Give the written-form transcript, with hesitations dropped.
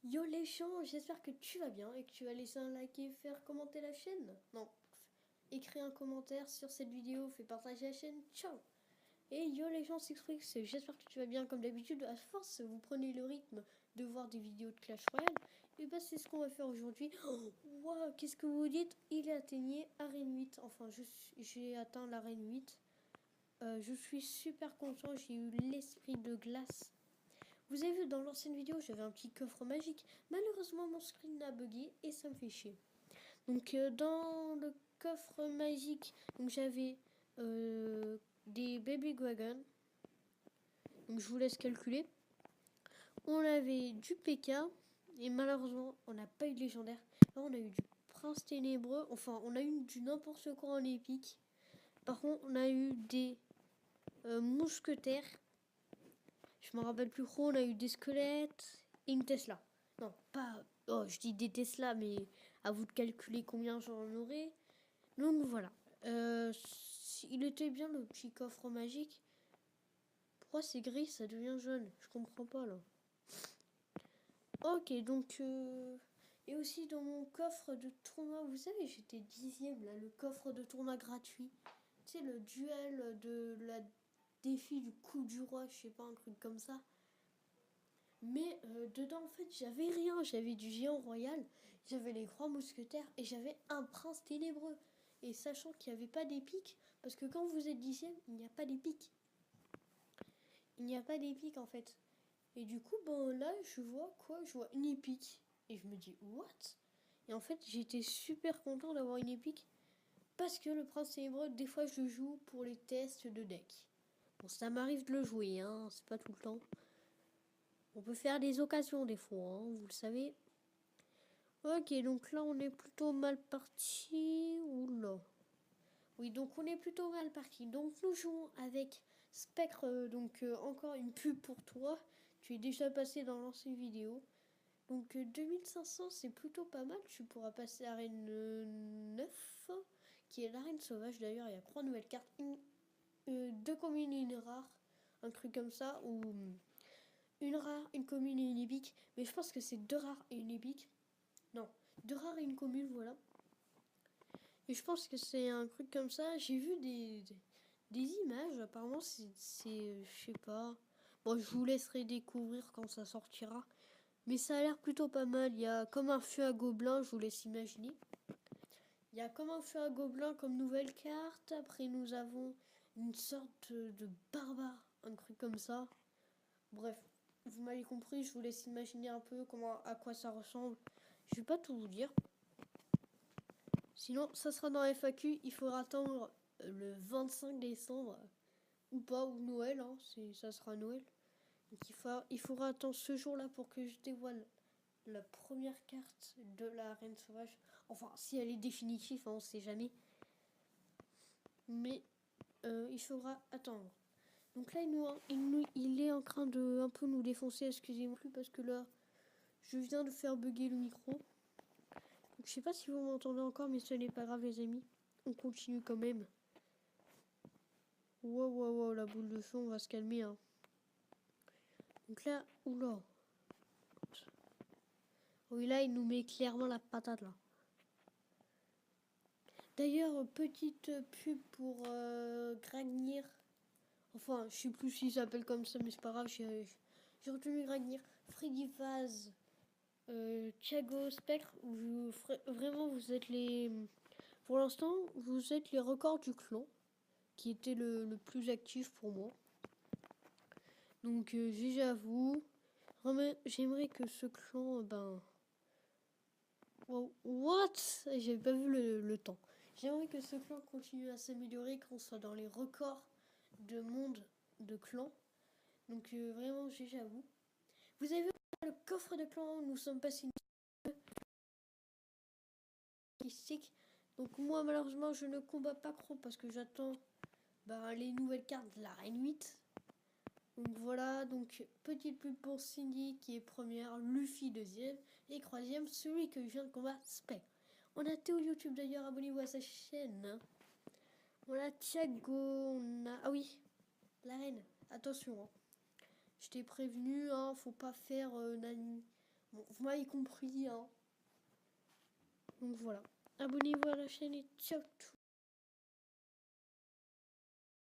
Yo les gens, j'espère que tu vas bien et que tu vas laisser un like et faire commenter la chaîne. Non, écris un commentaire sur cette vidéo, fais partager la chaîne, ciao. Et yo les gens, j'espère que tu vas bien comme d'habitude. À force, vous prenez le rythme de voir des vidéos de Clash Royale. Et bah c'est ce qu'on va faire aujourd'hui. Oh, wow, qu'est-ce que vous dites? Il a atteigné Arène 8. Enfin, j'ai atteint l'Arène 8. Je suis super content, j'ai eu l'esprit de glace. Vous avez vu dans l'ancienne vidéo, j'avais un petit coffre magique. Malheureusement, mon screen a bugué et ça me fait chier. Donc, dans le coffre magique, donc j'avais des baby dragons. Donc, je vous laisse calculer. On avait du PK et malheureusement, on n'a pas eu de légendaire. Là, on a eu du prince ténébreux. Enfin, on a eu du n'importe quoi en épique. Par contre, on a eu des mousquetaires. Je me rappelle plus trop, on a eu des squelettes et une Tesla. Non, pas... Oh, je dis des Tesla, mais à vous de calculer combien j'en aurai. Donc voilà. Il était bien le petit coffre magique. Pourquoi c'est gris, ça devient jaune? Je comprends pas là. Ok, donc... Et aussi dans mon coffre de tournoi, vous savez, j'étais 10e là, le coffre de tournoi gratuit. Tu sais, le duel de la défi du coup du roi, je sais pas, un truc comme ça. Mais dedans, en fait, j'avais rien. J'avais du géant royal, j'avais les trois mousquetaires et j'avais un prince ténébreux. Et sachant qu'il n'y avait pas d'épique, parce que quand vous êtes 10e, il n'y a pas d'épique. Il n'y a pas d'épique en fait. Et du coup, ben là, je vois quoi? Je vois une épique. Et je me dis, what? Et en fait, j'étais super content d'avoir une épique. Parce que le prince ténébreux, des fois, je le joue pour les tests de deck. Bon, ça m'arrive de le jouer, hein, c'est pas tout le temps. On peut faire des occasions des fois, hein, vous le savez. Ok, donc là on est plutôt mal parti. Oula. Oui, donc on est plutôt mal parti. Donc nous jouons avec Spectre. Donc encore une pub pour toi. Tu es déjà passé dans l'ancienne vidéo. Donc 2500 c'est plutôt pas mal. Tu pourras passer à l'arène 9, qui est l'arène sauvage. D'ailleurs, il y a 3 nouvelles cartes. Deux communes et une rare. Un truc comme ça. Ou une rare, une commune et une épique. Mais je pense que c'est deux rares et une épique. Non, deux rares et une commune, voilà. Et je pense que c'est un truc comme ça. J'ai vu des images. Apparemment, je sais pas. Bon, je vous laisserai découvrir quand ça sortira. Mais ça a l'air plutôt pas mal. Il y a comme un feu à gobelin, je vous laisse imaginer. Il y a comme un feu à gobelin comme nouvelle carte. Après, nous avons une sorte de barbare. Un truc comme ça. Bref, vous m'avez compris. Je vous laisse imaginer un peu à quoi ça ressemble. Je vais pas tout vous dire. Sinon, ça sera dans FAQ. Il faudra attendre le 25 décembre. Ou pas, ou Noël. Hein, ça sera Noël. Donc il faudra attendre ce jour-là pour que je dévoile la première carte de la Reine Sauvage. Enfin, si elle est définitive, hein, on ne sait jamais. Mais il faudra attendre. Donc là, il est en train de un peu nous défoncer. Excusez-moi plus parce que là, je viens de faire bugger le micro. Donc, je sais pas si vous m'entendez encore, mais ce n'est pas grave, les amis. On continue quand même. Wow, la boule de feu, on va se calmer. Hein. Donc là, oula. Oui, là, il nous met clairement la patate, là. D'ailleurs, petite pub pour Gragnir. Enfin, je sais plus s'il s'appelle comme ça, mais c'est pas grave, j'ai retenu Gragnir. Freddy Vaz, Thiago Spectre, vraiment, vous êtes les... Pour l'instant, vous êtes les records du clan, qui était le plus actif pour moi. Donc, GG à vous. J'aimerais que ce clan, what? J'avais pas vu le temps. J'aimerais que ce clan continue à s'améliorer, qu'on soit dans les records de monde de clan. Donc vraiment, GG à vous. Vous avez vu le coffre de clan, nous sommes passés une statistique. Donc moi, malheureusement, je ne combats pas trop parce que j'attends les nouvelles cartes de la Reine 8. Donc voilà, donc petite pub pour Cindy qui est première, Luffy deuxième et troisième, celui que je viens de combattre, Spectre. On a Théo YouTube d'ailleurs, abonnez-vous à sa chaîne. On a Thiago, on a... Ah oui, la reine, attention. Hein. Je t'ai prévenu, hein, faut pas faire Nani. Bon, vous m'avez compris, hein. Donc voilà. Abonnez-vous à la chaîne et ciao tout.